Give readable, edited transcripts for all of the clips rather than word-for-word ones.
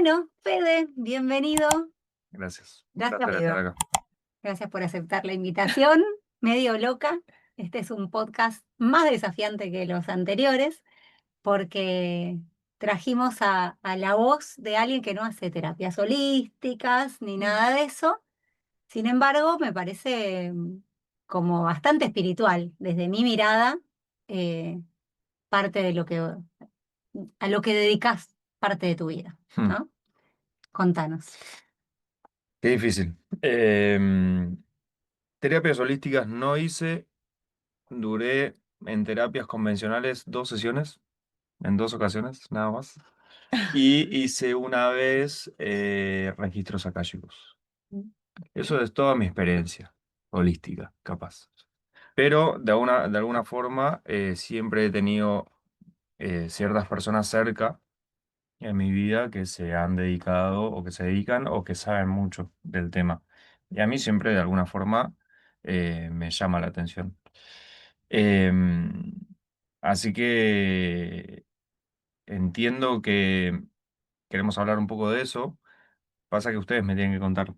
Bueno, Fede, bienvenido. Gracias. Un Gracias, placer estar acá. gracias por aceptar la invitación. Medio loca. Este es un podcast más desafiante que los anteriores porque trajimos a la voz de alguien que no hace terapias holísticas ni nada de eso. Sin embargo, me parece como bastante espiritual desde mi mirada, eh, parte de lo que a lo que dedicas parte de tu vida, Hmm, ¿no? Contanos. Qué difícil. Terapias holísticas no hice. Duré en terapias convencionales 2 sesiones, en 2 ocasiones, nada más. Y hice una vez registros akáshicos. Eso es toda mi experiencia holística, capaz. Pero de alguna forma siempre he tenido ciertas personas cerca en mi vida que se han dedicado o que se dedican o que saben mucho del tema. Y a mí siempre de alguna forma me llama la atención. Em, Así que entiendo que queremos hablar un poco de eso. Pasa que ustedes me tienen que contar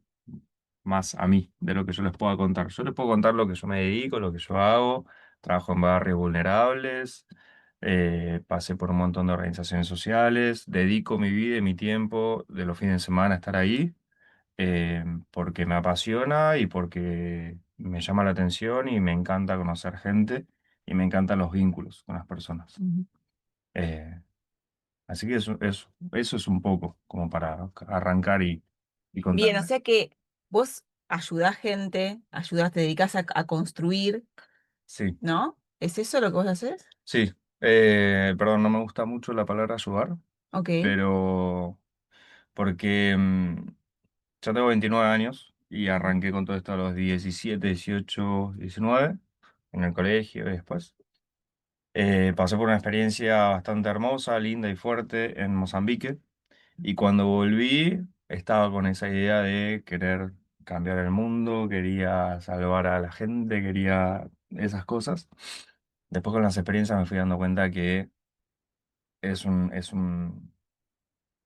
más a mí de lo que yo les pueda contar. Yo les puedo contar lo que yo me dedico, lo que yo hago. Trabajo en barrios vulnerables, pasé por un montón de organizaciones sociales, dedico mi vida y mi tiempo de los fines de semana a estar ahí, porque me apasiona y porque me llama la atención y me encanta conocer gente y me encantan los vínculos con las personas. Ujú. Eh, Así que eso es un poco como para arrancar y Bien, o contarme. sea que vos ayudás gente, ayudás, te dedicás a construir, Sí. ¿no? ¿Es eso lo que vos haces? Sí, perdón, no me gusta mucho la palabra ayudar, Ok. pero porque ya tengo 29 años y arranqué con todo esto a los 17, 18, 19 en el colegio y después. Pasé por una experiencia bastante hermosa, linda y fuerte en Mozambique y cuando volví estaba con esa idea de querer cambiar el mundo, quería salvar a la gente, quería esas cosas. Después con las experiencias me fui dando cuenta que es un, es un,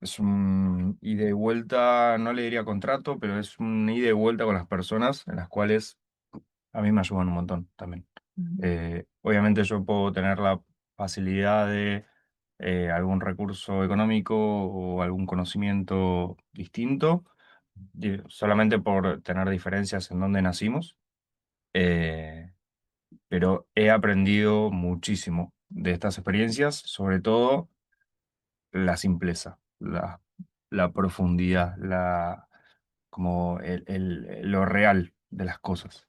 es un ida y vuelta, no le diría contrato, pero es un ida y vuelta con las personas en las cuales a mí me ayudan un montón también. Ujú. Obviamente yo puedo tener la facilidad de algún recurso económico o algún conocimiento distinto, solamente por tener diferencias en donde nacimos, eh, pero he aprendido muchísimo de estas experiencias, sobre todo la simpleza, la profundidad, como lo real de las cosas.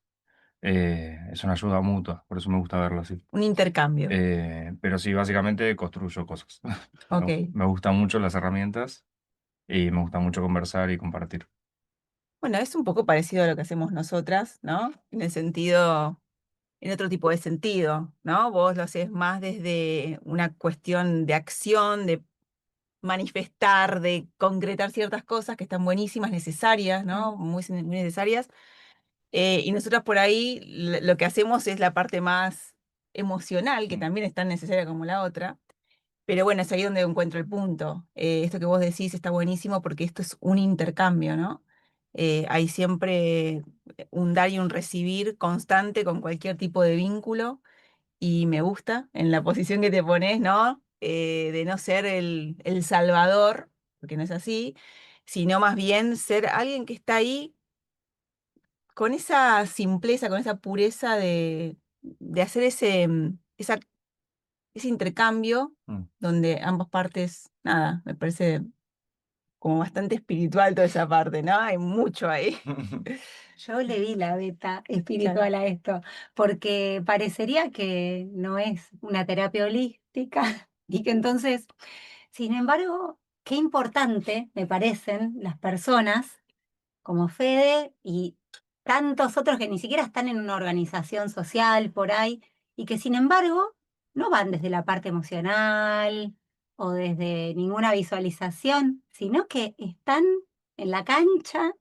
Es una ayuda mutua, por eso me gusta verlo así. Un intercambio. Pero sí, básicamente construyo cosas. Ok. Me gustan mucho las herramientas y me gusta mucho conversar y compartir. Bueno, es un poco parecido a lo que hacemos nosotras, ¿no? En el sentido, en otro tipo de sentido, ¿no? Vos lo haces más desde una cuestión de acción, de manifestar, de concretar ciertas cosas que están buenísimas, necesarias, ¿no? Muy necesarias. Y nosotros por ahí lo que hacemos es la parte más emocional, que Mm, también es tan necesaria como la otra. Pero bueno, es ahí donde encuentro el punto. Esto que vos decís está buenísimo porque esto es un intercambio, ¿no? Hay siempre un dar y un recibir constante con cualquier tipo de vínculo y me gusta en la posición que te pones, ¿no? De no ser el salvador, porque no es así, sino más bien ser alguien que está ahí con esa simpleza, con esa pureza de hacer ese intercambio mm. donde ambas partes, nada, me parece como bastante espiritual toda esa parte, ¿no? Hay mucho ahí. Yo le vi la beta Claro. espiritual a esto, porque parecería que no es una terapia holística y que entonces, sin embargo, qué importante me parecen las personas como Fede y tantos otros que ni siquiera están en una organización social por ahí y que sin embargo no van desde la parte emocional o desde ninguna visualización, sino que están en la cancha,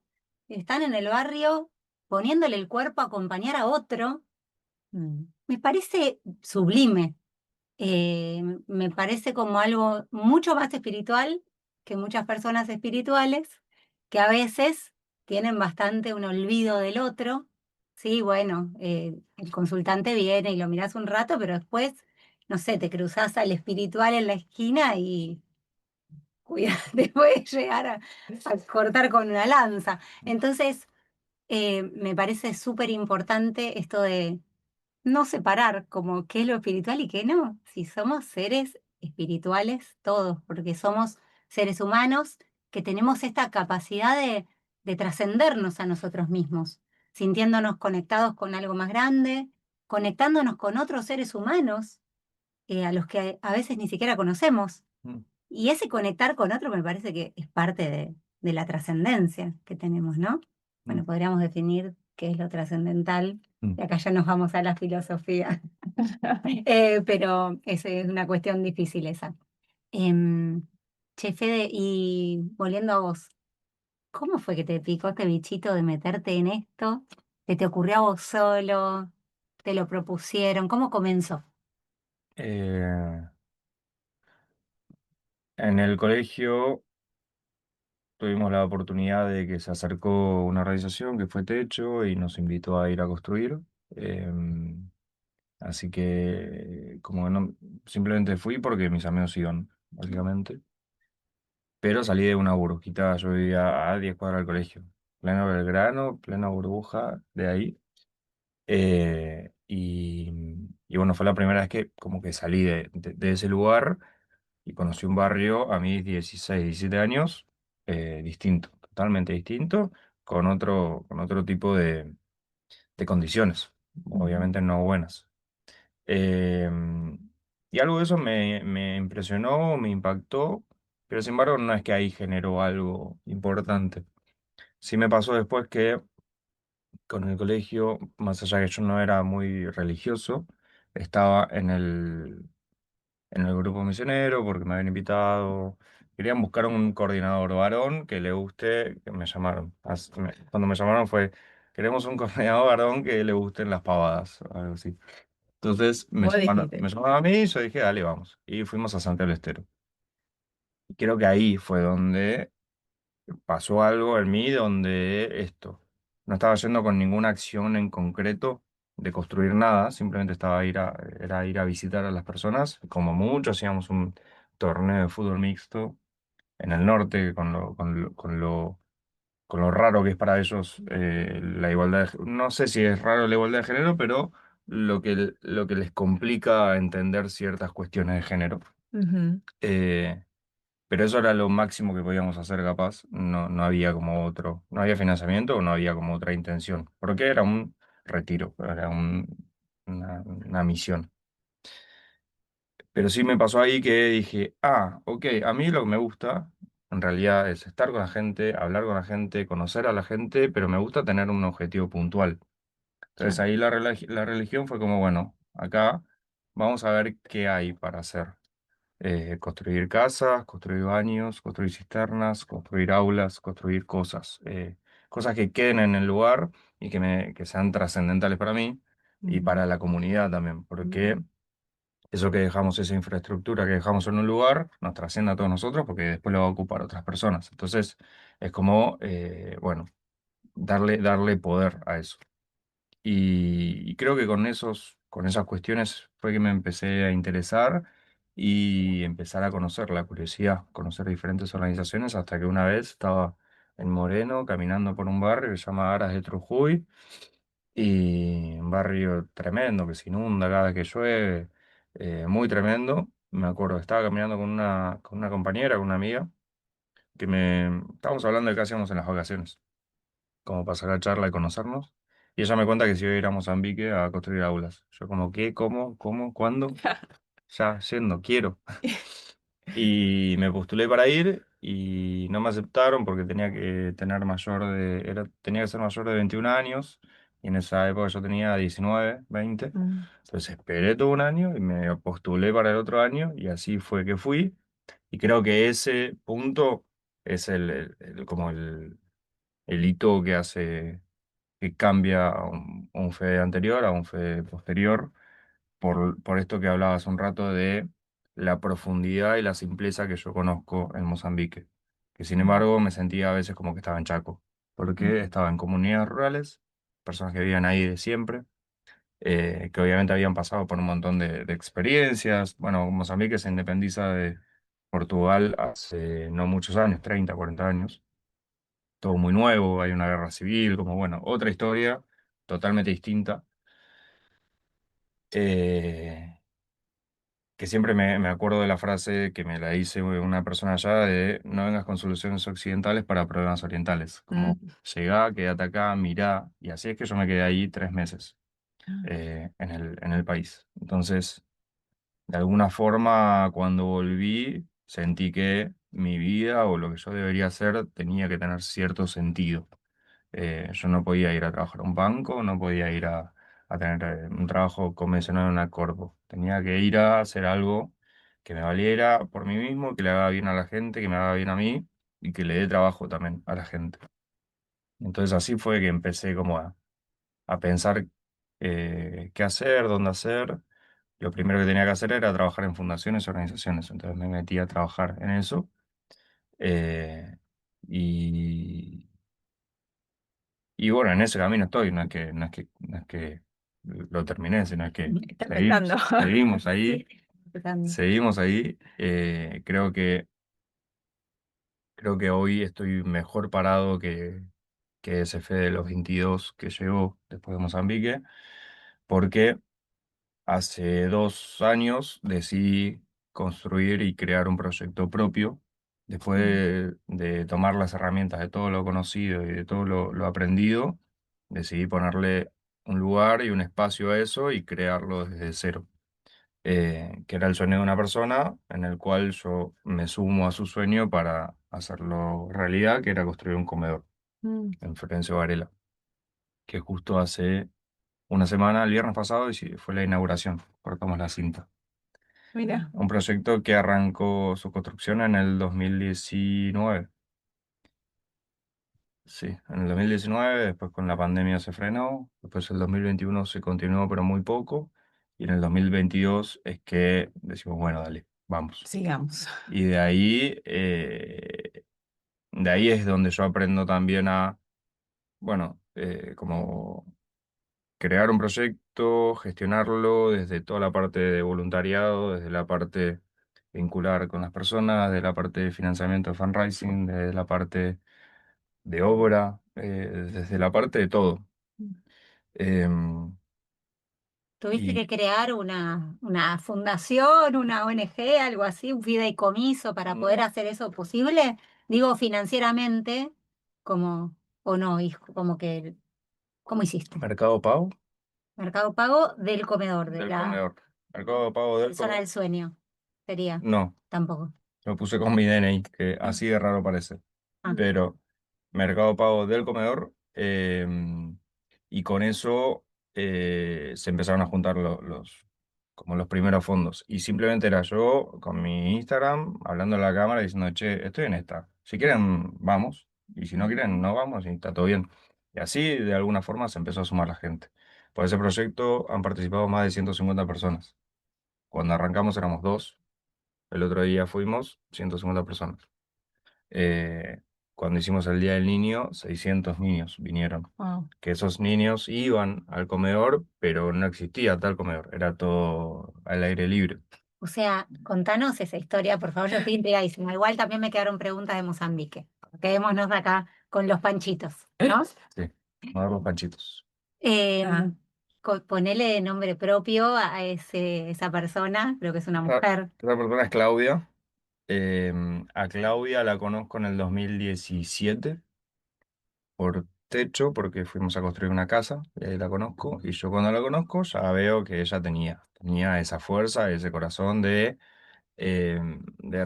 están en el barrio poniéndole el cuerpo a acompañar a otro. Mm. Me parece sublime, me parece como algo mucho más espiritual que muchas personas espirituales que a veces tienen bastante un olvido del otro. Sí, bueno, el consultante viene y lo mirás un rato, pero después, no sé, te cruzás al espiritual en la esquina y cuidado, te puede llegar a cortar con una lanza. Entonces, me parece súper importante esto de no separar como qué es lo espiritual y qué no. Si somos seres espirituales todos, porque somos seres humanos que tenemos esta capacidad de trascendernos a nosotros mismos, sintiéndonos conectados con algo más grande, conectándonos con otros seres humanos, a los que a veces ni siquiera conocemos. Mm, Y ese conectar con otro me parece que es parte de la trascendencia que tenemos, ¿no? mm, Bueno, podríamos definir qué es lo trascendental, mm. y acá ya nos vamos a la filosofía. Pero es una cuestión difícil esa. Em, Che, Fede, y volviendo a vos, ¿cómo fue que te picó este bichito de meterte en esto? ¿Que te ocurrió a vos solo? ¿Te lo propusieron? ¿Cómo comenzó? Eh, en el colegio tuvimos la oportunidad de que se acercó una organización que fue Techo y nos invitó a ir a construir. Em, Así que como que no, simplemente fui porque mis amigos iban, básicamente. Pero salí de una burbujita, yo vivía a 10 cuadras del colegio. Pleno Belgrano, plena burbuja de ahí. Y bueno, fue la primera vez que como que salí de ese lugar y conocí un barrio a mis 16 17 años, distinto, totalmente distinto, con otro tipo de condiciones, Ujú, obviamente no buenas. Eh, y algo de eso me impresionó, me impactó, pero sin embargo no es que ahí generó algo importante. Sí me pasó después que con el colegio, más allá que yo no era muy religioso, estaba en el grupo misionero porque me habían invitado. Querían buscar un coordinador varón que le guste, que me llamaron. Cuando me llamaron fue, queremos un coordinador varón que le gusten las pavadas, algo así. Entonces Vos dijiste. me llamaron a mí y yo dije, dale, vamos. Y fuimos a Santiago del Estero. Y creo que ahí fue donde pasó algo en mí, donde esto, no estaba yendo con ninguna acción en concreto de construir nada, simplemente era ir a visitar a las personas. Como mucho hacíamos un torneo de fútbol mixto en el norte, con lo raro que es para ellos la igualdad no sé si es raro la igualdad de género, pero lo que les complica entender ciertas cuestiones de género. Ujú, Eh, pero eso era lo máximo que podíamos hacer capaz. No, no había como otro, no había financiamiento o no había como otra intención, porque era un retiro, era una misión. Pero sí me pasó ahí que dije, ah, ok, a mí lo que me gusta en realidad es estar con la gente, hablar con la gente, conocer a la gente, pero me gusta tener un objetivo puntual. Entonces claro. ahí la religión fue como, bueno, acá vamos a ver qué hay para hacer. Construir casas, construir baños, construir cisternas, construir aulas, construir cosas. Cosas que queden en el lugar y que sean trascendentales para mí y Ujú, para la comunidad también, porque eso que dejamos, esa infraestructura que dejamos en un lugar, nos trasciende a todos nosotros porque después lo va a ocupar otras personas. Entonces, es como, bueno, darle poder a eso. Y creo que con esas cuestiones fue que me empecé a interesar y empezar a conocer la curiosidad, conocer diferentes organizaciones, hasta que una vez estaba en Moreno caminando por un barrio que se llama Aras de Trujuy, y un barrio tremendo que se inunda cada vez que llueve, muy tremendo. Me acuerdo, estaba caminando con una compañera, con una amiga, estábamos hablando de qué hacíamos en las vacaciones, como para sacar charla y conocernos. Y ella me cuenta que si iba a ir a Mozambique a construir aulas. Yo como, ¿qué? ¿Cómo? ¿Cómo? ¿Cuándo? Ya, yendo, quiero. Y me postulé para ir y no me aceptaron porque tenía que tener tenía que ser mayor de 21 años y en esa época yo tenía 19 20. mm, Entonces esperé todo un año y me postulé para el otro año y así fue que fui. Y creo que ese punto es como el hito que hace que cambia a un Fede anterior, a un Fede posterior, por esto que hablaba hace un rato de la profundidad y la simpleza que yo conozco en Mozambique. que sin embargo me sentía a veces como que estaba en Chaco, porque estaba en comunidades rurales, personas que vivían ahí de siempre, que obviamente habían pasado por un montón de experiencias. Bueno, Mozambique se independiza de Portugal hace no muchos años, 30 40 años, todo muy nuevo, hay una guerra civil, como bueno, otra historia totalmente distinta. Eh, que siempre me acuerdo de la frase que me la dice una persona allá de no vengas con soluciones occidentales para problemas orientales, como Mm. llegá, quédate acá, mirá, y así es que yo me quedé ahí 3 meses en el país. Entonces, de alguna forma, cuando volví, sentí que mi vida o lo que yo debería hacer tenía que tener cierto sentido. Yo no podía ir a trabajar a un banco, no podía ir a tener un trabajo convencional en una corpo. Tenía que ir a hacer algo que me valiera por mí mismo, que le haga bien a la gente, que me haga bien a mí y que le dé trabajo también a la gente. Entonces así fue que empecé como a pensar qué hacer, dónde hacer. Lo primero que tenía que hacer era trabajar en fundaciones y organizaciones. Entonces me metí a trabajar en eso. eh, y Y bueno, en ese camino estoy, no es que lo terminé, sino es que Está empezando. seguimos Sí, ahí, empezando. seguimos ahí. Creo que hoy estoy mejor parado que ese Fede de los 22 que llegó después de Mozambique, porque hace 2 años decidí construir y crear un proyecto propio. Después Mm. de tomar las herramientas de todo lo conocido y de todo lo aprendido, decidí ponerle un lugar y un espacio a eso y crearlo desde cero. Que era el sueño de una persona en el cual yo me sumo a su sueño para hacerlo realidad, que era construir un comedor Mm. en Florencio Varela, que justo hace una semana, el viernes pasado, y sí, fue la inauguración, cortamos la cinta. Mira, Un proyecto que arrancó su construcción en el 2019. Sí, en el 2019, después con la pandemia se frenó, después el 2021 se continuó, pero muy poco, y en el 2022 es que decimos, bueno, dale, vamos. sigamos. Y de ahí es donde yo aprendo también a, bueno, como crear un proyecto, gestionarlo desde toda la parte de voluntariado, desde la parte vincular con las personas, de la parte de financiamiento de fundraising, desde la parte de obra, desde la parte de todo. Em, ¿Tuviste y que crear una fundación, una ONG, algo así, un fideicomiso para poder hacer eso posible? Digo, financieramente, como, o no, hijo, como que, ¿cómo hiciste? Mercado Pago Mercado Pago del comedor, de del la comedor. Mercado Pago del persona comedor. del sueño, sería, No, tampoco. lo puse con mi DNI, que Ah, así de raro parece. ah, Pero Mercado Pago del comedor. Y con eso se empezaron a juntar como los primeros fondos. Y simplemente era yo con mi Instagram hablando a la cámara diciendo, che, estoy en esta. Si quieren, vamos. Y si no quieren, no vamos y está todo bien. Y así de alguna forma se empezó a sumar la gente. Por ese proyecto han participado más de 150 personas. Cuando arrancamos éramos dos. El otro día fuimos 150 personas. Eh, Cuando hicimos el Día del Niño, 600 niños vinieron. wow. Que esos niños iban al comedor, pero no existía tal comedor, era todo al aire libre. o sea, contanos esa historia, por favor, yo estoy intrigadísima. Igual también me quedaron preguntas de Mozambique. Quedémonos acá con los panchitos, ¿no? Sí, no los panchitos. Ah, Em, Ponele nombre propio a esa persona, creo que es una mujer. Esa persona es Claudia. A Claudia la conozco en el 2017 por techo, porque fuimos a construir una casa, y ahí la conozco. Y yo cuando la conozco ya veo que ella tenía esa fuerza, ese corazón de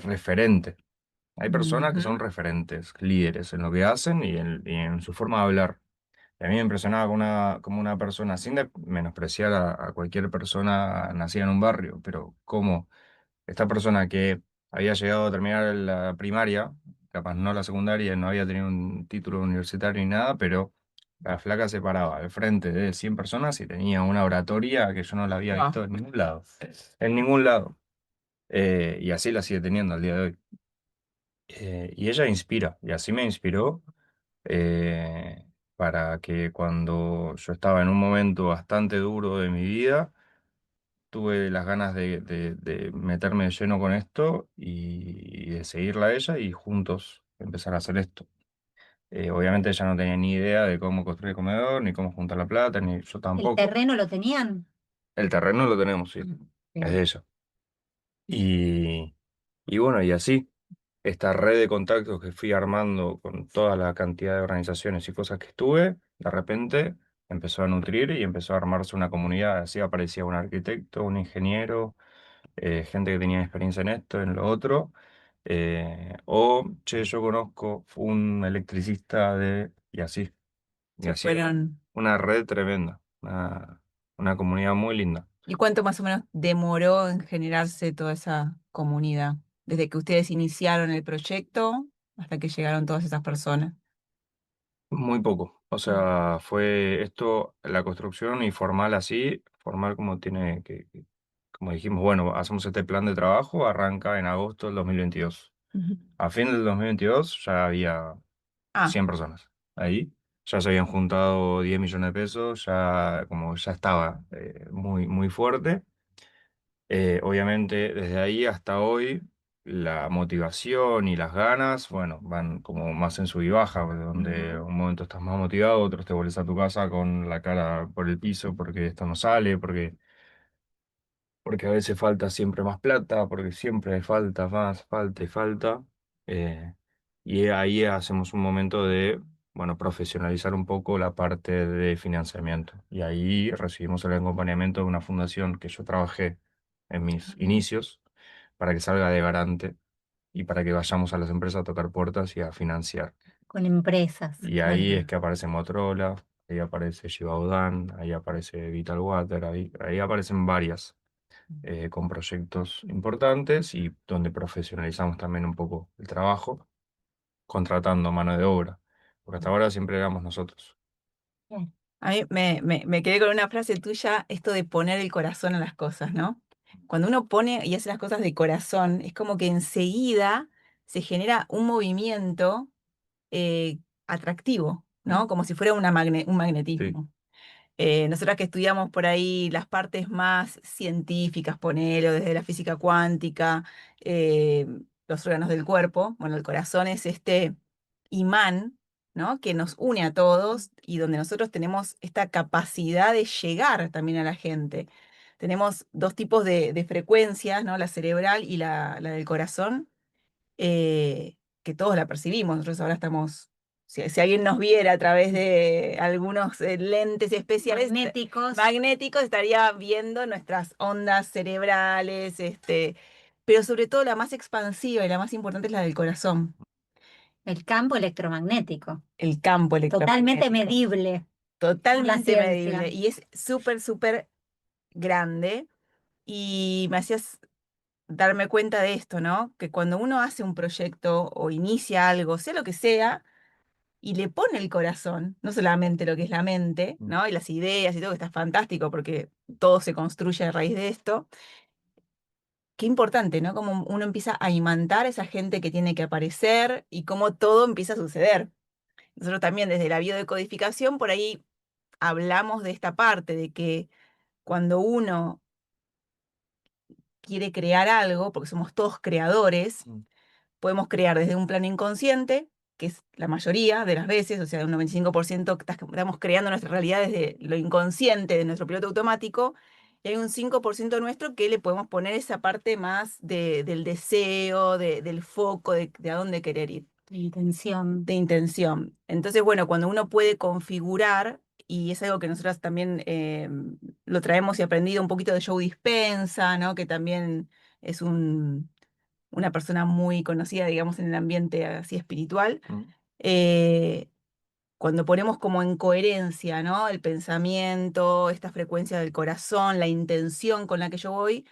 referente. Hay personas que son ujú. referentes, líderes en lo que hacen y en su forma de hablar. Y a mí me impresionaba como una persona, sin menospreciar a cualquier persona nacida en un barrio, pero como esta persona que había llegado a terminar la primaria, capaz no la secundaria, no había tenido un título universitario ni nada, pero la flaca se paraba al frente de 100 personas y tenía una oratoria que yo no la había Wow. visto en ningún lado. En ningún lado. Y así la sigue teniendo al día de hoy. Y ella inspira, y así me inspiró eh, para que cuando yo estaba en un momento bastante duro de mi vida, tuve las ganas de meterme de lleno con esto y de seguirla a ella y juntos empezar a hacer esto. Obviamente ella no tenía ni idea de cómo construir el comedor, ni cómo juntar la plata, ni yo ¿El tampoco. terreno lo tenían? El terreno lo tenemos, sí, es Bien. de ella. Y, y bueno, y así, esta red de contactos que fui armando con toda la cantidad de organizaciones y cosas que estuve, de repente empezó a nutrir y empezó a armarse una comunidad. Así aparecía un arquitecto, un ingeniero, gente que tenía experiencia en esto, en lo otro. O, che, yo conozco un electricista de... Y así. Y Se así, fueron. una red tremenda, una comunidad muy linda. ¿Y cuánto más o menos demoró en generarse toda esa comunidad? Desde que ustedes iniciaron el proyecto hasta que llegaron todas esas personas. Muy poco. O sea, fue esto, la construcción y formal así, formal como tiene como dijimos, bueno, hacemos este plan de trabajo, arranca en agosto del 2022. Ujú. A fin del 2022 ya había Ah, 100 personas ahí, ya se habían juntado 10 millones de pesos, ya como ya estaba muy, muy fuerte. Obviamente, desde ahí hasta hoy, la motivación y las ganas, bueno, van como más en sub y baja, pues, donde un momento estás más motivado, otros te vuelves a tu casa con la cara por el piso porque esto no sale, porque a veces falta siempre más plata, porque siempre falta más, falta y falta. eh, y ahí hacemos un momento de, bueno, profesionalizar un poco la parte de financiamiento. Y ahí recibimos el acompañamiento de una fundación que yo trabajé en mis inicios para que salga de garante y para que vayamos a las empresas a tocar puertas y a financiar. Con empresas, Y claro. ahí es que aparece Motorola, ahí aparece Givaudan, ahí aparece Vital Water, ahí aparecen varias con proyectos importantes y donde profesionalizamos también un poco el trabajo, contratando mano de obra, porque hasta ahora siempre éramos nosotros. Bien. a mí me quedé con una frase tuya, esto de poner el corazón a las cosas, ¿no? Cuando uno pone y hace las cosas de corazón, es como que enseguida se genera un movimiento eh, atractivo, ¿no? Como si fuera un Sí. magnetismo. Nosotras que estudiamos por ahí las partes más científicas, ponele, o desde la física cuántica, eh, los órganos del cuerpo, bueno, el corazón es este imán, ¿no? Que nos une a todos y donde nosotros tenemos esta capacidad de llegar también a la gente. Tenemos dos tipos de frecuencias, ¿no? La cerebral y la del corazón, que todos la percibimos. Nosotros ahora estamos, si alguien nos viera a través de algunos lentes especiales Magnéticos. magnéticos, estaría viendo nuestras ondas cerebrales, pero sobre todo la más expansiva y la más importante es la del corazón, El campo electromagnético, el campo totalmente electromagnético. medible con la Totalmente medible ciencia. y es súper, súper grande. Y me hacías darme cuenta de esto, ¿no? Que cuando uno hace un proyecto o inicia algo, sea lo que sea, y le pone el corazón, no solamente lo que es la mente, Mm. ¿no? Y las ideas y todo, que está fantástico porque todo se construye a raíz de esto. Qué importante, ¿no? Cómo uno empieza a imantar a esa gente que tiene que aparecer y cómo todo empieza a suceder. Nosotros también desde la biodecodificación por ahí hablamos de esta parte, de que cuando uno quiere crear algo, porque somos todos creadores, Mm. podemos crear desde un plano inconsciente, que es la mayoría de las veces, o sea, un 95% estamos creando nuestra realidad desde lo inconsciente de nuestro piloto automático, y hay un 5% nuestro que le podemos poner esa parte más del deseo, del foco, de a dónde querer ir, La intención. de intención. Entonces, bueno, cuando uno puede configurar, y es algo que nosotros también lo traemos y aprendido un poquito de Joe Dispenza, ¿no? Que también es una persona muy conocida, digamos, en el ambiente así espiritual, Mm. eh, cuando ponemos como en coherencia, ¿no? El pensamiento, esta frecuencia del corazón, la intención con la que yo voy,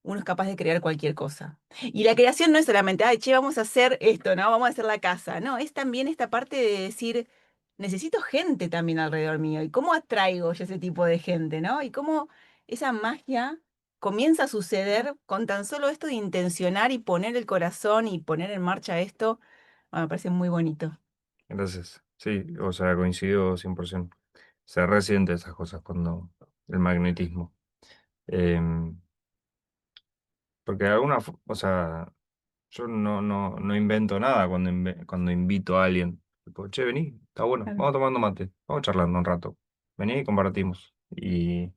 uno es capaz de crear cualquier cosa. Y la creación no es solamente, ay, che, vamos a hacer esto, ¿no? Vamos a hacer la casa. No, es también esta parte de decir, necesito gente también alrededor mío. ¿Y cómo atraigo yo ese tipo de gente, ¿no? Y cómo esa magia comienza a suceder con tan solo esto de intencionar y poner el corazón y poner en marcha esto. Me parece muy bonito. Gracias. Sí, o sea, coincido 100%. Se resiente esas cosas cuando el magnetismo. Em, Porque de alguna, o sea, yo no invento nada cuando, cuando invito a alguien. Tipo, che, vení, está bueno, Claro. vamos tomando mate, vamos charlando un rato. Vení y compartimos. Y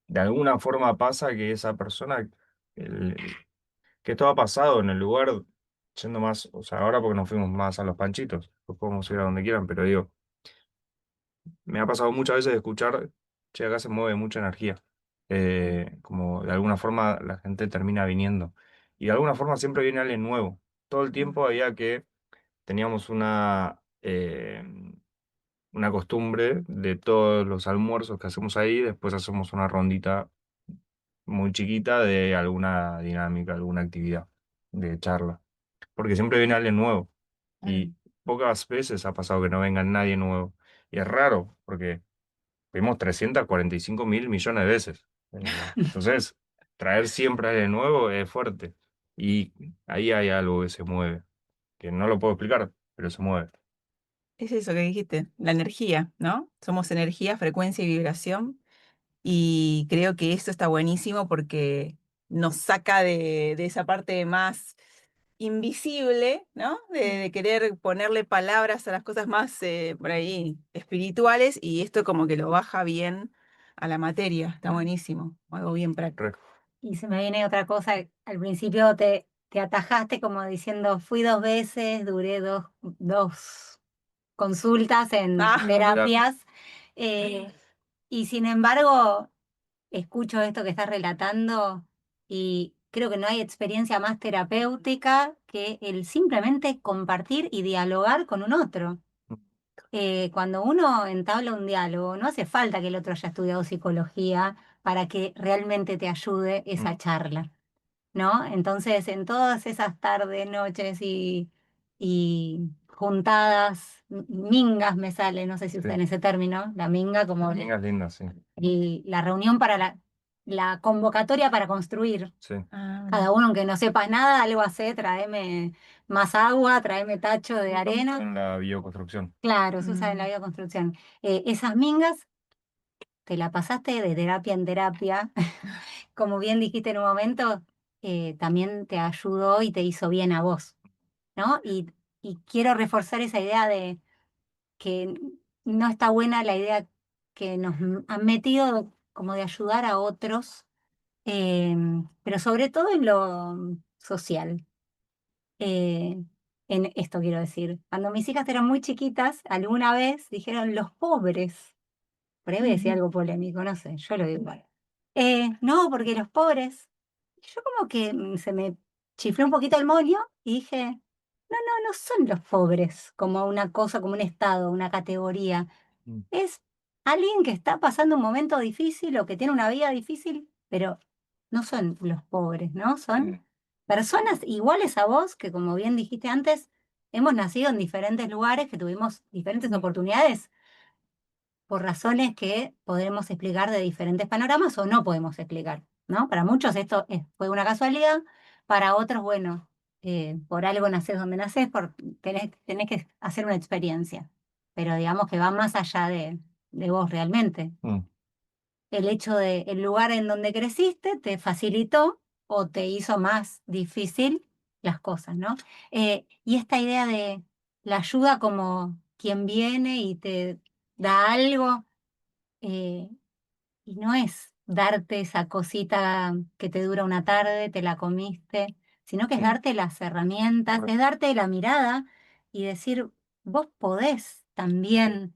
de alguna forma pasa que esa persona, el- que esto ha pasado en el lugar, yendo más, o sea, ahora porque nos fuimos más a los panchitos, pues podemos ir a donde quieran, pero digo, me ha pasado muchas veces de escuchar, che, acá se mueve mucha energía. Como de alguna forma la gente termina viniendo. Y de alguna forma siempre viene alguien nuevo. Todo el tiempo había que, teníamos una costumbre de todos los almuerzos que hacemos ahí, después hacemos una rondita muy chiquita de alguna dinámica, alguna actividad de charla. Porque siempre viene alguien nuevo. Claro. Y pocas veces ha pasado que no venga nadie nuevo. Y es raro, porque vimos 345.000 millones de veces. Entonces, traer siempre a alguien nuevo es fuerte. Y ahí hay algo que se mueve, que no lo puedo explicar, pero se mueve. Es eso que dijiste, la energía, ¿no? Somos energía, frecuencia y vibración. Y creo que eso está buenísimo porque nos saca de esa parte más invisible, ¿no? De querer ponerle palabras a las cosas más por ahí espirituales y esto como que lo baja bien a la materia. Está buenísimo, algo bien práctico. Y se me viene otra cosa, al principio te atajaste como diciendo, fui 2 veces, duré dos consultas en Ah, terapias, eh, y sin embargo, escucho esto que estás relatando y creo que no hay experiencia más terapéutica que el simplemente compartir y dialogar con un otro. Cuando uno entabla un diálogo, no hace falta que el otro haya estudiado psicología para que realmente te ayude esa charla, ¿no? Entonces, en todas esas tardes, noches y juntadas, mingas me sale, no sé si Sí, usan ese término, la minga como amigas lindas, sí. la reunión para la convocatoria para construir. Sí, ah, Cada uno, aunque no sepas nada, algo hace, tráeme más agua, tráeme tacho de arena. en la bioconstrucción. Claro, se usa en la mm, bioconstrucción. Esas mingas te la pasaste de terapia en terapia, como bien dijiste en un momento, también te ayudó y te hizo bien a vos, ¿no? Y quiero reforzar esa idea de que no está buena la idea que nos han metido como de ayudar a otros, eh, pero sobre todo en lo social. Eh, en esto quiero decir, cuando mis hijas eran muy chiquitas, alguna vez dijeron los pobres. Por ahí voy a decir ujú, algo polémico, no sé, yo lo digo igual. No, porque los pobres. Yo como que se me chifló un poquito el moño y dije, no son los pobres como una cosa, como un estado, una categoría. Mm. Es alguien que está pasando un momento difícil o que tiene una vida difícil, pero no son los pobres, ¿no? Son personas iguales a vos que, como bien dijiste antes, hemos nacido en diferentes lugares, que tuvimos diferentes mm, oportunidades por razones que podremos explicar de diferentes panoramas o no podemos explicar, ¿no? Para muchos esto fue una casualidad, para otros, bueno, por algo nacés donde nacés, tenés que hacer una experiencia, pero digamos que va más allá de vos realmente. Mm. El hecho de el lugar en donde creciste te facilitó o te hizo más difícil las cosas, ¿no? Y esta idea de la ayuda como quien viene y te da algo, eh, y no es darte esa cosita que te dura una tarde, te la comiste, sino que es sí, darte las herramientas, es Correcto. darte la mirada y decir, vos podés también.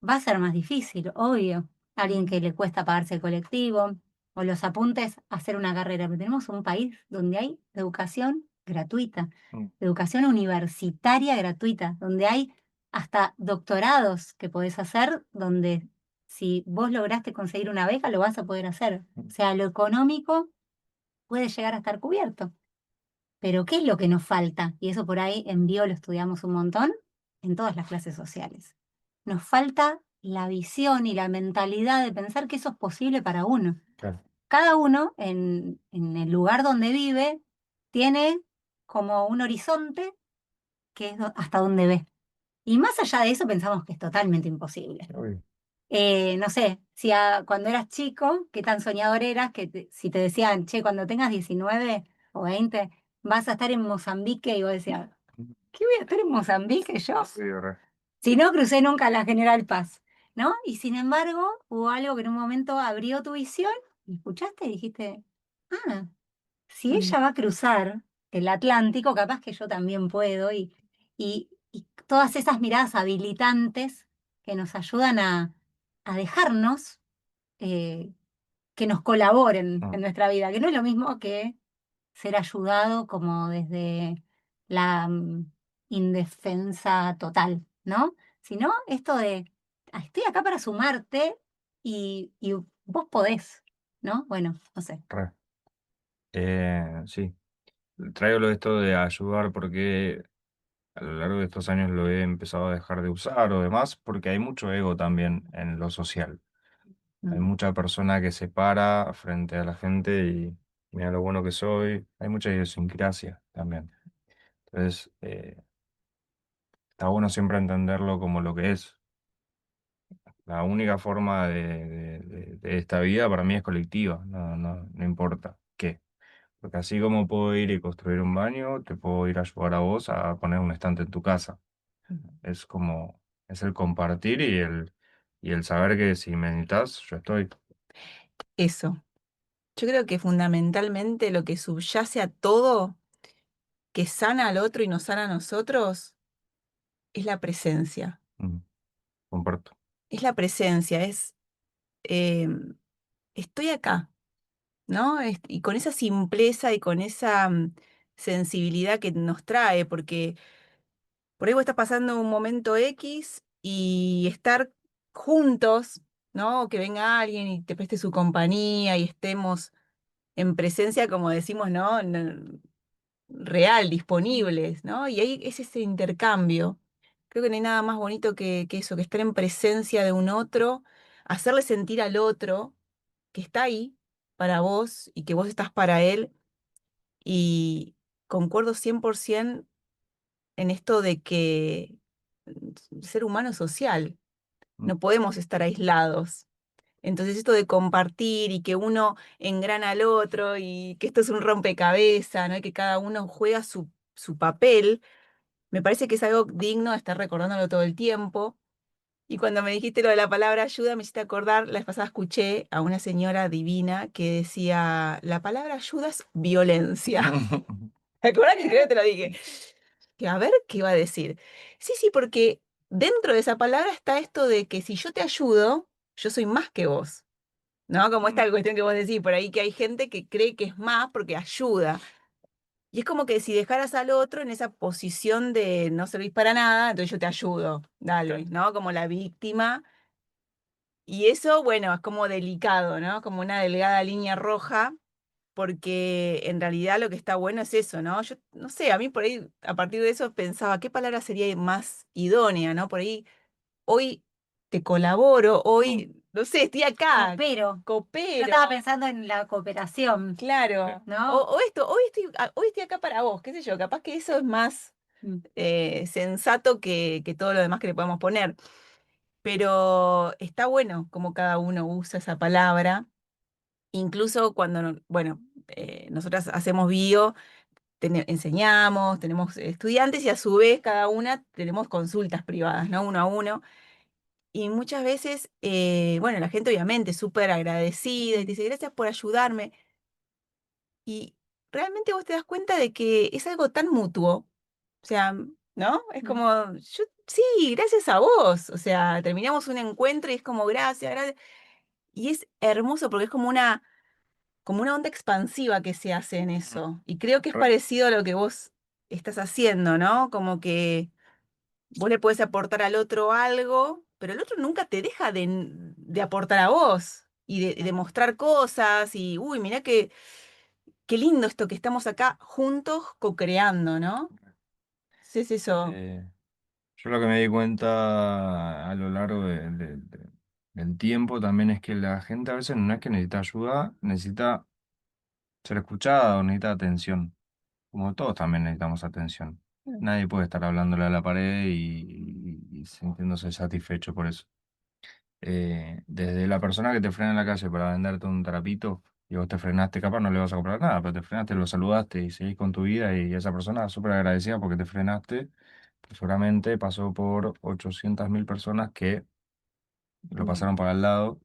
Va a ser más difícil, obvio. Alguien mm, que le cuesta pagarse el colectivo o los apuntes a hacer una carrera. Pero tenemos un país donde hay educación gratuita, Mm. educación universitaria gratuita, donde hay hasta doctorados que podés hacer, donde si vos lograste conseguir una beca, lo vas a poder hacer. O sea, lo económico puede llegar a estar cubierto. Pero ¿qué es lo que nos falta? Y eso por ahí en bio lo estudiamos un montón en todas las clases sociales. Nos falta la visión y la mentalidad de pensar que eso es posible para uno. Claro. cada uno en el lugar donde vive tiene como un horizonte que es hasta donde ve. Y más allá de eso pensamos que es totalmente imposible. Uy. No sé, si cuando eras chico, qué tan soñador eras, que si te decían, che, cuando tengas 19 o 20 vas a estar en Mozambique, y vos decías, ¿qué voy a estar en Mozambique yo? Sí, re. Si no crucé nunca la General Paz, ¿no? Y sin embargo, hubo algo que en un momento abrió tu visión, y escuchaste y dijiste, ah, si Mm. ella va a cruzar el Atlántico, capaz que yo también puedo, y todas esas miradas habilitantes que nos ayudan a dejarnos, eh, que nos colaboren Mm, en nuestra vida, que no es lo mismo que ser ayudado como desde la indefensa total, ¿no? Sino esto de, "Ah, estoy acá para sumarte y vos podés, ¿no? Bueno, no sé. re. Sí, traigo lo de esto de ayudar porque a lo largo de estos años lo he empezado a dejar de usar o demás, porque hay mucho ego también en lo social. Hay Mm. mucha persona que se para frente a la gente y mira lo bueno que soy. Hay mucha idiosincrasia también. Entonces, está bueno siempre entenderlo como lo que es. La única forma de esta vida para mí es colectiva, no importa qué. Porque así como puedo ir y construir un baño, te puedo ir a ayudar a vos a poner un estante en tu casa. Es como, es el compartir y el saber que si me necesitas, yo estoy. Eso. Yo creo que fundamentalmente lo que subyace a todo, que sana al otro y nos sana a nosotros, es la presencia. Mm, comparto. Es la presencia, eh, estoy acá, ¿no? Y con esa simpleza y con esa sensibilidad que nos trae, porque por ahí vos estás pasando un momento X y estar juntos, ¿no? Que venga alguien y te preste su compañía y estemos en presencia, como decimos, ¿no? Real, disponibles, ¿no? Y ahí es ese intercambio. Creo que no hay nada más bonito que eso, que estar en presencia de un otro, hacerle sentir al otro que está ahí para vos y que vos estás para él. Y concuerdo 100% en esto de que el ser humano es social, Mm, no podemos estar aislados. Entonces esto de compartir y que uno engrana al otro y que esto es un rompecabezas, ¿no? Y que cada uno juega su papel, me parece que es algo digno de estar recordándolo todo el tiempo. Y cuando me dijiste lo de la palabra ayuda, me hiciste acordar, la vez pasada escuché a una señora divina que decía, la palabra ayuda es violencia. ¿Te acuerdas que creo que te lo dije? Que a ver qué iba a decir. Sí, sí, porque dentro de esa palabra está esto de que si yo te ayudo, yo soy más que vos. ¿No? Como esta cuestión que vos decís, por ahí que hay gente que cree que es más porque ayuda. Y es como que si dejaras al otro en esa posición de no servís para nada, entonces yo te ayudo, dale, Claro. ¿no? Como la víctima. Y eso, bueno, es como delicado, ¿no? Como una delgada línea roja, porque en realidad lo que está bueno es eso, ¿no? Yo no sé, a mí por ahí, a partir de eso pensaba, ¿qué palabra sería más idónea, ¿no? Por ahí, hoy te colaboro, Mm. hoy, no sé, estoy acá, Coopero. Yo coopero. estaba pensando en la cooperación, Claro. ¿no? O esto, hoy estoy acá para vos, qué sé yo, capaz que eso es más Mm. sensato que todo lo demás que le podemos poner. Pero está bueno como cada uno usa esa palabra, incluso cuando, bueno, nosotras hacemos bio, enseñamos, tenemos estudiantes y a su vez cada una tenemos consultas privadas, ¿no? Uno a uno. Y muchas veces, bueno, la gente obviamente es súper agradecida y te dice, gracias por ayudarme. Y realmente vos te das cuenta de que es algo tan mutuo. O sea, ¿no? Es Mm. como, yo, sí, gracias a vos. O sea, terminamos un encuentro y es como, gracias, gracias. Y es hermoso porque es como una onda expansiva que se hace en Mm, eso. Y creo que es re. parecido a lo que vos estás haciendo, ¿no? Como que vos le puedes aportar al otro algo, pero el otro nunca te deja de aportar a vos y de mostrar cosas y, uy, mirá qué lindo esto que estamos acá juntos co-creando, ¿no? Sí, es eso. Yo lo que me di cuenta a lo largo el tiempo también es que la gente a veces no es que necesita ayuda, necesita ser escuchada o necesita atención. Como todos también necesitamos atención. Mm. Nadie puede estar hablándole a la pared y sintiéndose satisfecho por eso. Desde la persona que te frena en la calle para venderte un trapito y vos te frenaste, capaz no le vas a comprar nada, pero te frenaste, lo saludaste y seguís con tu vida y esa persona súper agradecida porque te frenaste, que seguramente pasó por 800.000 personas que lo Mm. pasaron por al lado.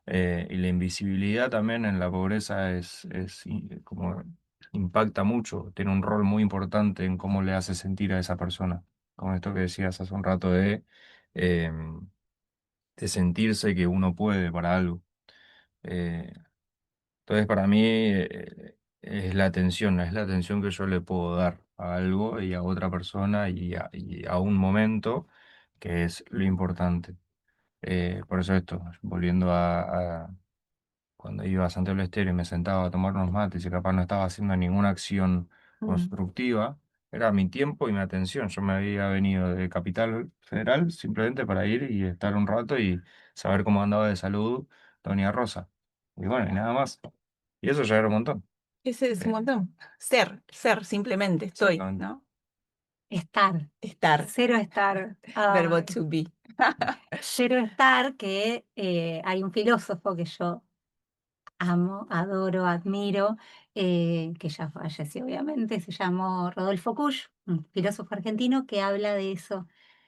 Y la invisibilidad también en la pobreza como impacta mucho, tiene un rol muy importante en cómo le hace sentir a esa persona. Con esto que decías hace un rato em, de sentirse que uno puede para algo. Eh, entonces, para mí es la atención, es la atención que yo le puedo dar a algo y a otra persona y a un momento, que es lo importante. Por eso esto, volviendo a cuando iba a Santiago del Estero y me sentaba a tomar unos mates y capaz no estaba haciendo ninguna acción Mm. constructiva, era mi tiempo y mi atención. Yo me había venido de Capital Federal simplemente para ir y estar un rato y saber cómo andaba de salud Doña Rosa. Y bueno, y nada más. Y eso ya era un montón. Ese es un Eh, montón. Ser, simplemente estoy, Exactamente. ¿no? Estar, Estar, cero estar. verbo Ay, to be. cero estar, que hay un filósofo que yo amo, adoro, admiro, que ya falleció obviamente, se llamó Rodolfo Kusch, un filósofo argentino que habla de eso,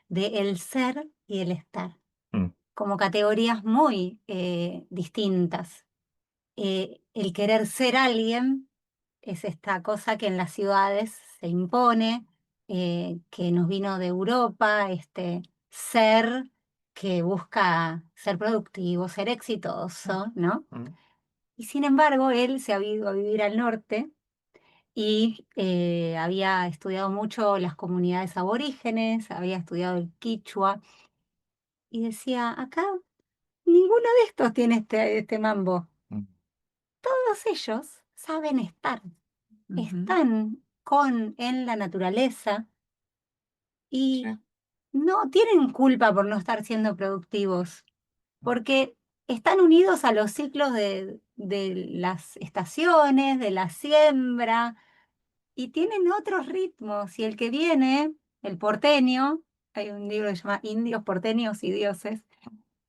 de el ser y el estar, Mm, como categorías muy distintas. El querer ser alguien es esta cosa que en las ciudades se impone, que nos vino de Europa, este ser que busca ser productivo, ser exitoso, ¿no? mm, Y sin embargo, él se ha ido a vivir al norte y había estudiado mucho las comunidades aborígenes, había estudiado el quichua y decía, acá ninguno de estos tiene este mambo. mm. Todos ellos saben estar, Ujú. están en la naturaleza Sí. y no tienen culpa por no estar siendo productivos, porque están unidos a los ciclos de las estaciones, de la siembra, y tienen otros ritmos. Y el que viene, el porteño, hay un libro que se llama Indios, porteños y dioses.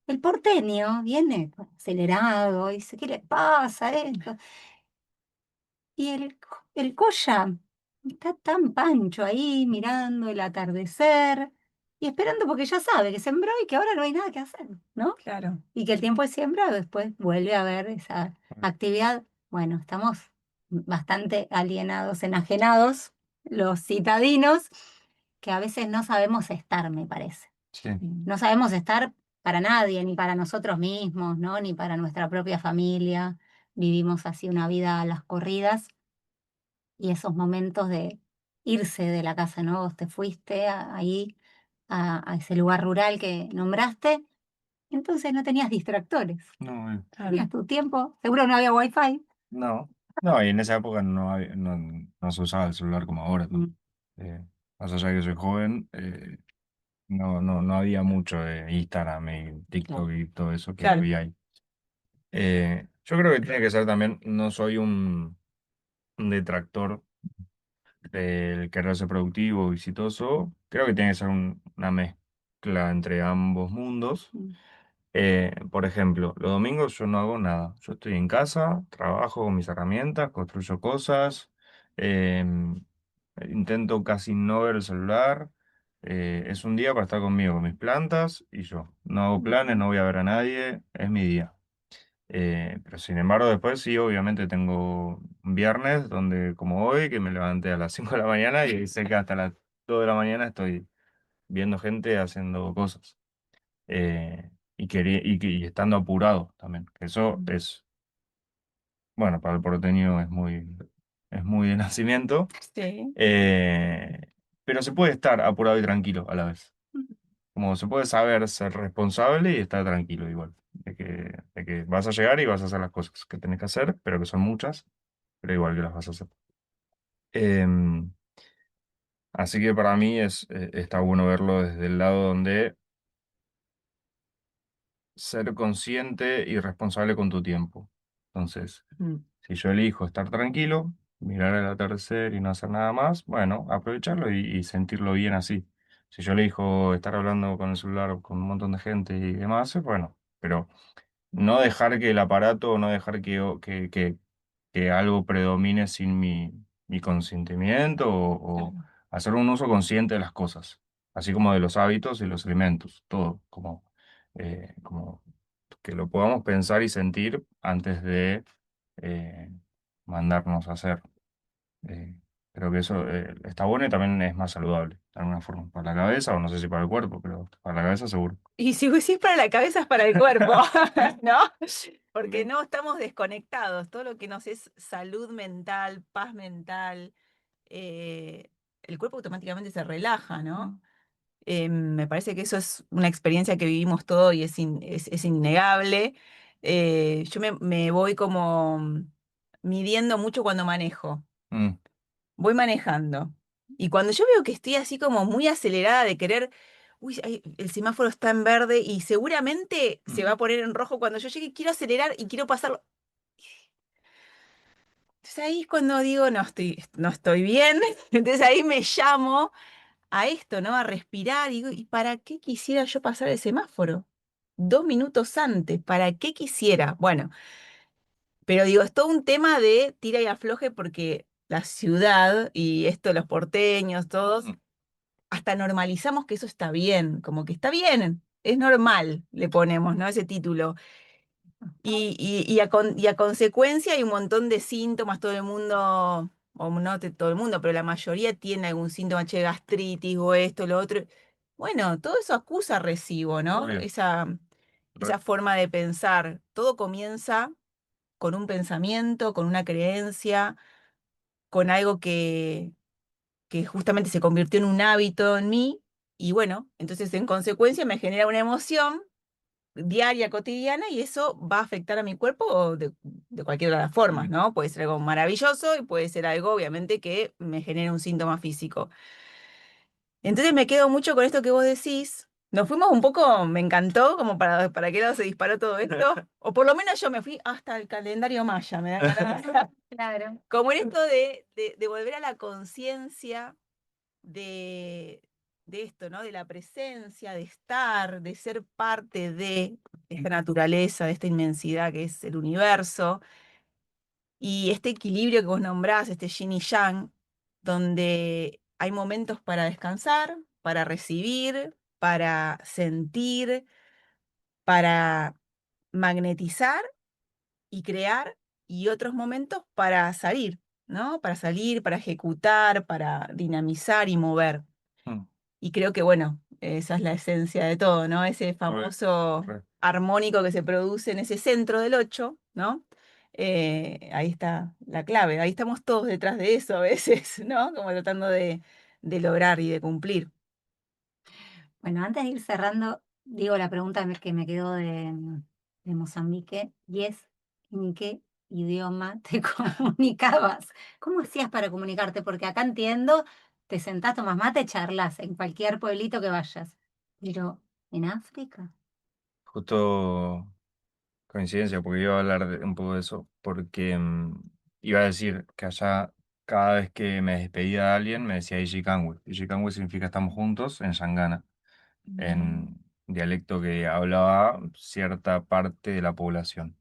El porteño viene acelerado, y dice, ¿qué le pasa esto? Y el Coya está tan pancho ahí mirando el atardecer y esperando porque ya sabe que sembró y que ahora no hay nada que hacer, ¿no? Claro, Y que el tiempo es siembra, después vuelve a ver esa actividad. Bueno, estamos bastante alienados, enajenados, los citadinos, que a veces no sabemos estar, me parece. Sí. sí, No sabemos estar para nadie, ni para nosotros mismos, ¿no? Ni para nuestra propia familia. Vivimos así una vida a las corridas y esos momentos de irse de la casa, ¿no? Vos te fuiste ahí a ese lugar rural que nombraste, entonces no tenías distractores. No, Tenías claro. tu tiempo, seguro no había wifi. no, no, y en esa época no se usaba el celular como ahora, ¿no? Mm, Eh, Más allá de que soy joven, no había mucho de Instagram y TikTok claro. y todo eso que Claro, hoy hay. Yo creo que tiene que ser también, no soy un detractor del querer ser productivo, exitoso. Creo que tiene que ser una mezcla entre ambos mundos. Mm, Por ejemplo, los domingos yo no hago nada. Yo estoy en casa, trabajo con mis herramientas, construyo cosas, intento casi no ver el celular. Es un día para estar conmigo, con mis plantas y yo. No hago planes, mm, no voy a ver a nadie, es mi día. Pero sin embargo, después sí, obviamente tengo un viernes donde, como hoy, que me levanté a las 5 de la mañana y sé que hasta las 2 de la mañana estoy viendo gente haciendo cosas. Y estando apurado también. Que eso es, bueno, para el porteño es muy de nacimiento, sí. eh, pero se puede estar apurado y tranquilo a la vez. Como se puede saber ser responsable y estar tranquilo igual, de que vas a llegar y vas a hacer las cosas que tenés que hacer, pero que son muchas, pero igual que las vas a hacer. Em, Así que para mí está bueno verlo desde el lado donde ser consciente y responsable con tu tiempo. Entonces, Mm. si yo elijo estar tranquilo, mirar el atardecer y no hacer nada más, bueno, aprovecharlo y sentirlo bien así. Si yo elijo estar hablando con el celular con un montón de gente y demás, bueno, pero no dejar que el aparato, no dejar que algo predomine sin mi consentimiento o hacer un uso consciente de las cosas, así como de los hábitos y los alimentos, todo, como que lo podamos pensar y sentir antes de eh, mandarnos a hacer. Eh, Creo que eso está bueno y también es más saludable, de alguna forma, para la cabeza, o no sé si para el cuerpo, pero para la cabeza seguro. Y si es para la cabeza, es para el cuerpo, ¿no? Porque Bien. no estamos desconectados. Todo lo que nos es salud mental, paz mental, eh, el cuerpo automáticamente se relaja, ¿no? Me parece que eso es una experiencia que vivimos todos y es innegable. Yo me voy como midiendo mucho cuando manejo. Mm, Voy manejando. Y cuando yo veo que estoy así como muy acelerada de querer, uy, ay, el semáforo está en verde y seguramente se va a poner en rojo cuando yo llegue, quiero acelerar y quiero pasarlo. Entonces ahí es cuando digo, no estoy bien. Entonces ahí me llamo a esto, ¿no? A respirar. Y digo, ¿y para qué quisiera yo pasar el semáforo? 2 minutos antes, ¿para qué quisiera? Bueno, pero digo, es todo un tema de tira y afloje porque la ciudad y esto, los porteños, todos, hasta normalizamos que eso está bien, como que está bien, es normal, le ponemos, ¿no? Ese título. Y a consecuencia hay un montón de síntomas, todo el mundo, o no todo el mundo, pero la mayoría tiene algún síntoma, che, gastritis o esto, lo otro. Bueno, todo eso acusa recibo, ¿no? obvio. Esa forma de pensar. Todo comienza con un pensamiento, con una creencia, con algo que justamente se convirtió en un hábito en mí. Y bueno, entonces en consecuencia me genera una emoción diaria, cotidiana, y eso va a afectar a mi cuerpo de cualquiera de las formas, ¿no? Puede ser algo maravilloso y puede ser algo, obviamente, que me genere un síntoma físico. Entonces me quedo mucho con esto que vos decís. Nos fuimos un poco, me encantó, como para qué lado se disparó todo esto. O por lo menos yo me fui hasta el calendario maya, me da ganas. Claro. Como en esto de volver a la conciencia de, de esto, ¿no? De la presencia, de estar, de ser parte de esta naturaleza, de esta inmensidad que es el universo, y este equilibrio que vos nombrás, este yin y yang, donde hay momentos para descansar, para recibir, para sentir, para magnetizar y crear, y otros momentos para salir, ¿no? Para salir, para ejecutar, para dinamizar y mover. Mm, Y creo que, bueno, esa es la esencia de todo, ¿no? Ese obvio, famoso re. armónico que se produce en ese centro del 8, ¿no? Ahí está la clave, ahí estamos todos detrás de eso a veces, ¿no? Como tratando de lograr y de cumplir. Bueno, antes de ir cerrando, digo la pregunta que me quedó de Mozambique, y es, ¿en qué idioma te comunicabas? ¿Cómo hacías para comunicarte? Porque acá entiendo, te sentás, tomás mate, charlas en cualquier pueblito que vayas. Pero, ¿en África? Justo coincidencia, porque iba a hablar un poco de eso, porque iba a decir que allá cada vez que me despedía de alguien me decía Ishikangwe. Ishikangwe significa estamos juntos en Shangana, en dialecto que hablaba cierta parte de la población.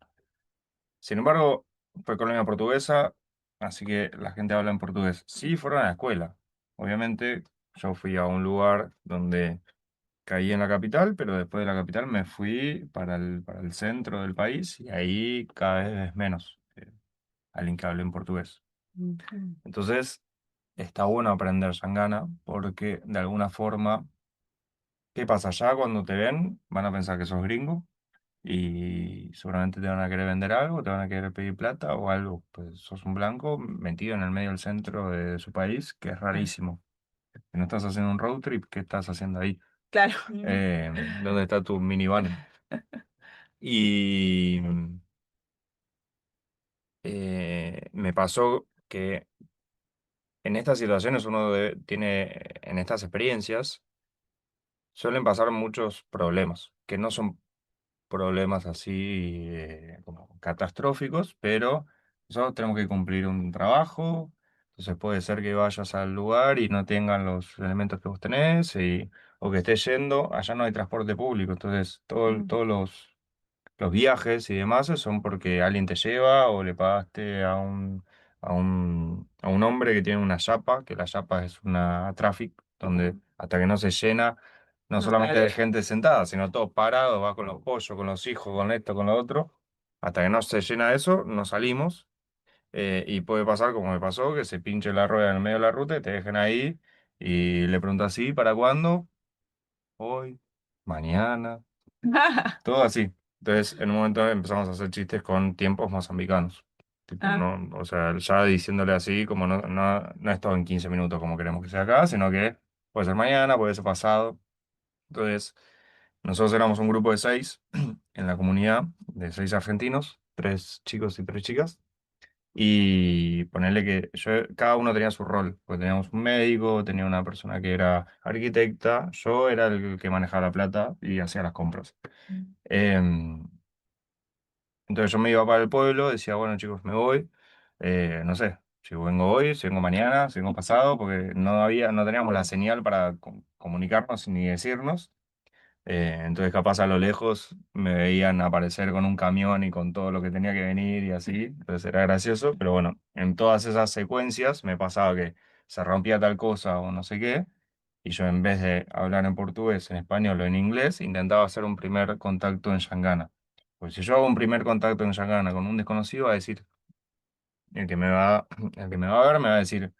Sin embargo, fue colonia portuguesa, así que la gente habla en portugués. Sí, fueron a la escuela. Obviamente, yo fui a un lugar donde caí en la capital, pero después de la capital me fui para el centro del país y ahí cada vez es menos alguien que hable en portugués. Ujú. Entonces, está bueno aprender Shangana porque de alguna forma, ¿qué pasa? Ya cuando te ven, van a pensar que sos gringo y seguramente te van a querer vender algo, te van a querer pedir plata o algo. Pues sos un blanco metido en el medio del centro de su país, que es Claro. rarísimo. Que no estás haciendo un road trip, ¿qué estás haciendo ahí? Claro. ¿Dónde está tu minivan? Y me pasó que en estas situaciones en estas experiencias, suelen pasar muchos problemas, que no son problemas así como catastróficos, pero nosotros tenemos que cumplir un trabajo, entonces puede ser que vayas al lugar y no tengan los elementos que vos tenés, o que estés yendo, allá no hay transporte público, entonces todos los viajes y demás son porque alguien te lleva o le pagaste a un hombre que tiene una yapa, que la yapa es una traffic, donde hasta que no se llena, no solamente Claro. hay gente sentada, sino todos parados, va con los pollos, con los hijos, con esto, con lo otro. Hasta que no se llena eso, no salimos. Y puede pasar como me pasó, que se pinche la rueda en el medio de la ruta y te dejen ahí y le preguntas, ¿sí? ¿Para cuándo? Hoy, mañana. Todo así. Entonces, en un momento empezamos a hacer chistes con tiempos mozambicanos. Tipo, Ah, no, o sea, ya diciéndole así, como no es todo en 15 minutos como queremos que sea acá, sino que puede ser mañana, puede ser pasado. Entonces, nosotros éramos un grupo de 6 en la comunidad, de 6 argentinos, 3 chicos y 3 chicas. Y ponerle que cada uno tenía su rol, pues teníamos un médico, tenía una persona que era arquitecta, yo era el que manejaba la plata y hacía las compras. Em, entonces yo me iba para el pueblo, decía, bueno chicos, me voy, no sé, si vengo hoy, si vengo mañana, si vengo pasado, porque no teníamos la señal para comunicarnos ni decirnos. Entonces capaz a lo lejos me veían aparecer con un camión y con todo lo que tenía que venir y así, entonces era gracioso, pero bueno, en todas esas secuencias me pasaba que se rompía tal cosa o no sé qué, y yo en vez de hablar en portugués, en español o en inglés, intentaba hacer un primer contacto en Shangana. Pues si yo hago un primer contacto en Shangana con un desconocido, va a decir, el que me va, el que me va a ver me va a decir,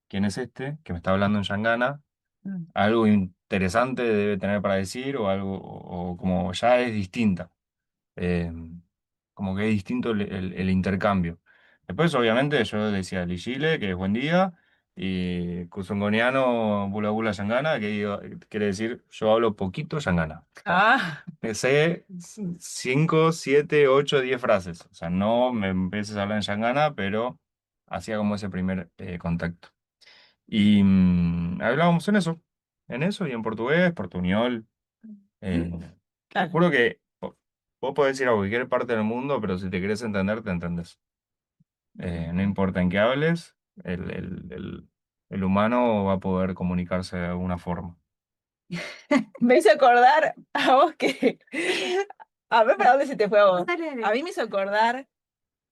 ¿quién es este que me está hablando en Shangana? mm. Algo interesante debe tener para decir o algo, o como ya es distinta. Eh, Como que es distinto el intercambio. Después, obviamente, yo decía Lishile, que es buen día, y Kusongoniano, Bula Bula Yangana, quiere decir yo hablo poquito Yangana. O sea, Ah, me sé 5, 7, 8, 10 frases. O sea, no me empieces a hablar en Yangana, pero hacía como ese primer contacto. Y hablábamos en eso y en portugués, portuñol. Eh, Te claro. juro que vos podés ir a cualquier parte del mundo, pero si te querés entender, te entendés. No importa en qué hables, el humano va a poder comunicarse de alguna forma. Me hizo acordar a vos que... A ver, ¿para dónde se te fue a vos? Dale, dale. A mí me hizo acordar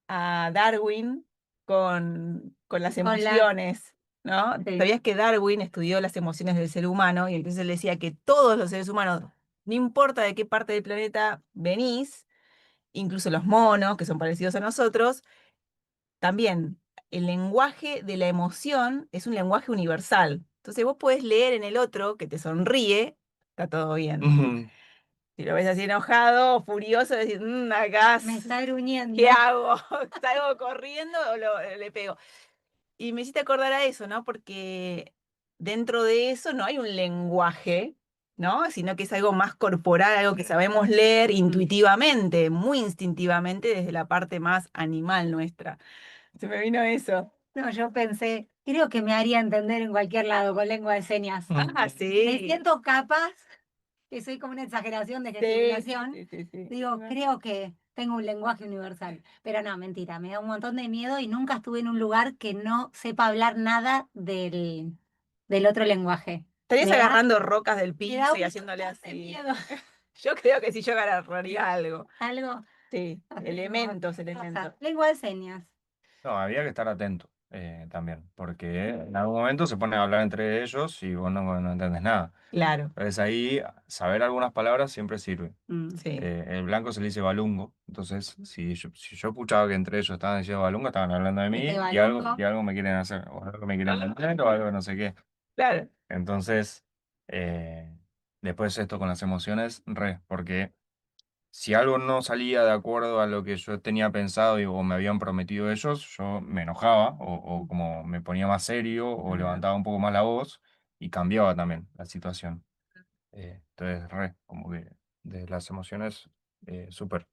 a Darwin con las Con emociones, ¿no? sí. Sabías que Darwin estudió las emociones del ser humano y entonces él decía que todos los seres humanos, no importa de qué parte del planeta venís, incluso los monos, que son parecidos a nosotros, también el lenguaje de la emoción es un lenguaje universal. Entonces vos podés leer en el otro que te sonríe, está todo bien. Ujú. Si lo ves así enojado o furioso, decís, acá, Me está gruñendo. ¿qué hago? ¿Salgo corriendo o le pego? Y me hiciste acordar a eso, ¿no? Porque dentro de eso no hay un lenguaje, ¿no? Sino que es algo más corporal, algo que sabemos leer intuitivamente, muy instintivamente, desde la parte más animal nuestra. Se me vino eso. No, yo pensé, creo que me haría entender en cualquier lado con lengua de señas. Mm. Ah, Me sí. siento capaz, que soy como una exageración de Sí, gesticulación. sí, sí, sí. Digo, creo que tengo un lenguaje universal. Pero no, mentira, me da un montón de miedo y nunca estuve en un lugar que no sepa hablar nada del otro lenguaje. Estarías Me da, agarrando rocas del me da piso y un haciéndole montón de así. miedo. Yo creo que sí, yo agarraría algo. Algo, Sí, elementos, elementos. lengua de señas. No, había que estar atento también, porque en algún momento se ponen a hablar entre ellos y vos no entendés nada. Claro, Entonces ahí saber algunas palabras siempre sirve. sí. El blanco se le dice balungo, entonces si yo escuchaba que entre ellos estaban diciendo balungo, estaban hablando de Este mí balongo. y algo me quieren hacer, o algo me quieren vender o algo no sé qué. Claro. Entonces, eh, después esto con las emociones, porque si algo no salía de acuerdo a lo que yo tenía pensado o me habían prometido ellos, yo me enojaba o como me ponía más serio o levantaba un poco más la voz y cambiaba también la situación. Entonces, como que de las emociones, súper.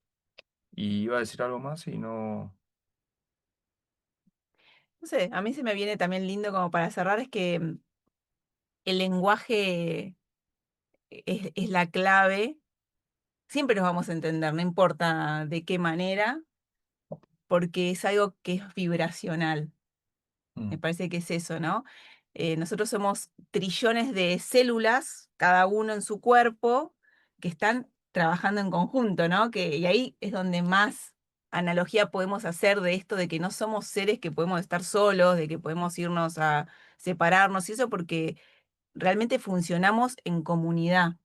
Y iba a decir algo más y no. No sé, a mí se me viene también lindo como para cerrar, es que el lenguaje es la clave siempre nos vamos a entender, no importa de qué manera, porque es algo que es vibracional. Me Mm. parece que es eso, ¿no? Nosotros somos trillones de células, cada uno en su cuerpo, que están trabajando en conjunto, ¿no? Y ahí es donde más analogía podemos hacer de esto de que no somos seres que podemos estar solos, de que podemos irnos a separarnos y eso, porque realmente funcionamos en comunidad.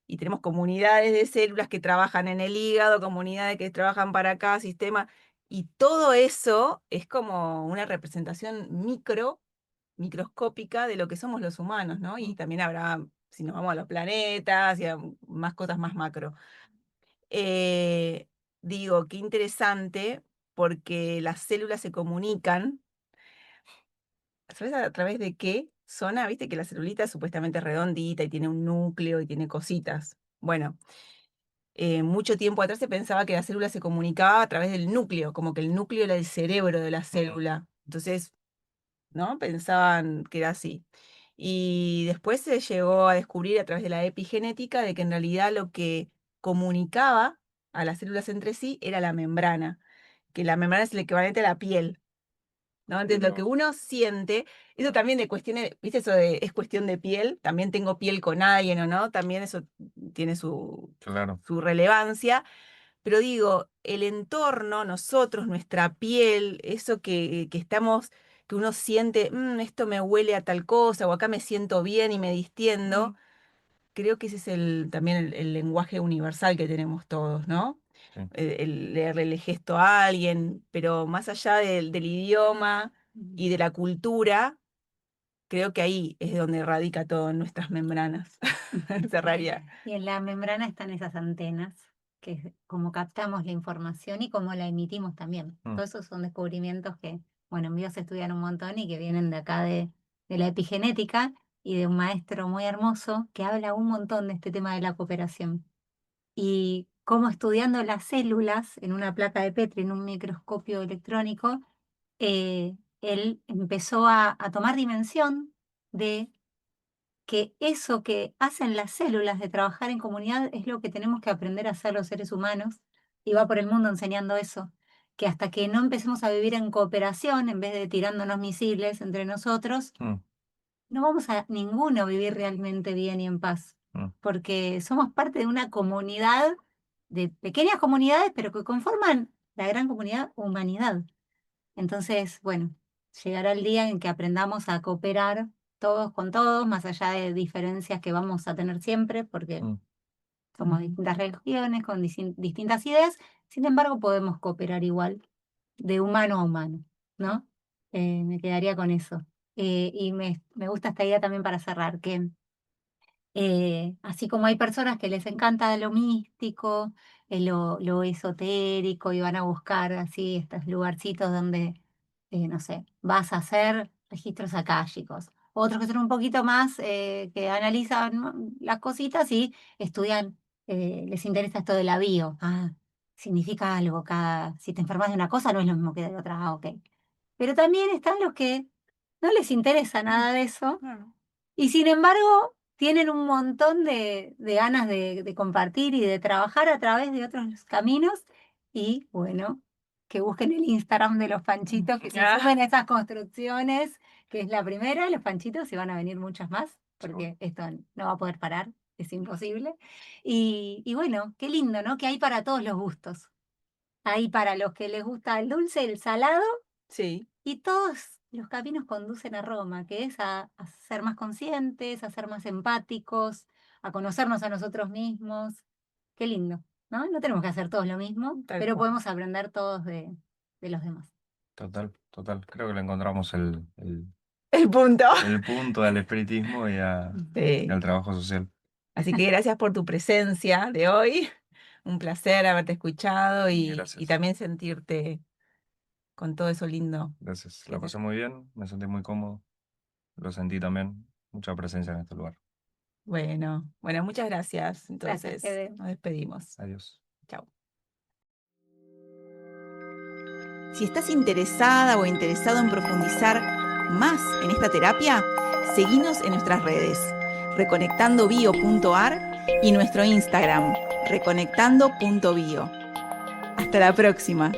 Y tenemos comunidades de células que trabajan en el hígado, comunidades que trabajan para cada sistema, y todo eso es como una representación microscópica de lo que somos los humanos, ¿no? Y también habrá, si nos vamos a los planetas y a más cosas más macro. Eh, Digo, qué interesante, porque las células se comunican, ¿sabes a través de qué zona? Viste que la celulita es supuestamente redondita y tiene un núcleo y tiene cositas. Bueno, mucho tiempo atrás se pensaba que la célula se comunicaba a través del núcleo, como que el núcleo era el cerebro de la célula. Entonces, ¿no? Pensaban que era así. Y después se llegó a descubrir a través de la epigenética de que en realidad lo que comunicaba a las células entre sí era la membrana, que la membrana es el equivalente a la piel, ¿no? Entonces, lo que No, uno siente, eso también de cuestiones, ¿viste eso de es cuestión de piel? También tengo piel con alguien o no, también eso tiene claro. su relevancia, pero digo, el entorno, nosotros, nuestra piel, eso que estamos, que uno siente, esto me huele a tal cosa, o acá me siento bien y me distiendo, creo que ese es también el lenguaje universal que tenemos todos, ¿no? Sí. El leerle el gesto a alguien, pero más allá del idioma y de la cultura, creo que ahí es donde radica todo en nuestras membranas. Cerraría. Y en la membrana están esas antenas, que es como captamos la información y cómo la emitimos también. Mm. Todos esos son descubrimientos que, bueno, en bio se estudian un montón y que vienen de acá de la epigenética y de un maestro muy hermoso que habla un montón de este tema de la cooperación. Y cómo estudiando las células en una placa de Petri, en un microscopio electrónico, él empezó a tomar dimensión de que eso que hacen las células de trabajar en comunidad es lo que tenemos que aprender a hacer los seres humanos, y va por el mundo enseñando eso, que hasta que no empecemos a vivir en cooperación, en vez de tirándonos misiles entre nosotros, Mm. no vamos a ninguno vivir realmente bien y en paz, Mm. porque somos parte de una comunidad, de pequeñas comunidades, pero que conforman la gran comunidad humanidad. Entonces, bueno, llegará el día en que aprendamos a cooperar todos con todos, más allá de diferencias que vamos a tener siempre, porque Mm. somos distintas religiones, con distintas ideas, sin embargo podemos cooperar igual, de humano a humano, ¿no? Me quedaría con eso. Y me gusta esta idea también para cerrar, que así como hay personas que les encanta lo místico, lo esotérico y van a buscar así estos lugarcitos donde, no sé, vas a hacer registros akáshicos. Otros que son un poquito más, que analizan, ¿no?, las cositas y estudian, les interesa esto de la bio. Ah, significa algo si te enfermas de una cosa no es lo mismo que de otra. Ah, ok. Pero también están los que no les interesa nada de eso Claro. y sin embargo, tienen un montón de ganas de compartir y de trabajar a través de otros caminos. Y bueno, que busquen el Instagram de los Panchitos, que se sumen a esas construcciones, que es la primera, los Panchitos, y van a venir muchas más, porque esto no va a poder parar, es imposible. Y bueno, qué lindo, ¿no? Que hay para todos los gustos. Hay para los que les gusta el dulce, el salado, Sí, y todos los caminos conducen a Roma, que es a ser más conscientes, a ser más empáticos, a conocernos a nosotros mismos. Qué lindo, ¿no? No tenemos que hacer todos lo mismo, tal pero cual. podemos aprender todos de los demás. Total, total. Creo que le encontramos El punto. el punto al espiritismo y Sí. al trabajo social. Así que gracias por tu presencia de hoy. Un placer haberte escuchado y Gracias. también sentirte con todo eso lindo. Gracias. que La te- pasé muy bien, me sentí muy cómodo. Lo sentí también. Mucha presencia en este lugar. Bueno, muchas gracias. Gracias, Entonces, Fede. nos despedimos. Adiós. Chao. Si estás interesada o interesado en profundizar más en esta terapia, seguinos en nuestras redes, reconectandobio.ar y nuestro Instagram, reconectando.bio. Hasta la próxima.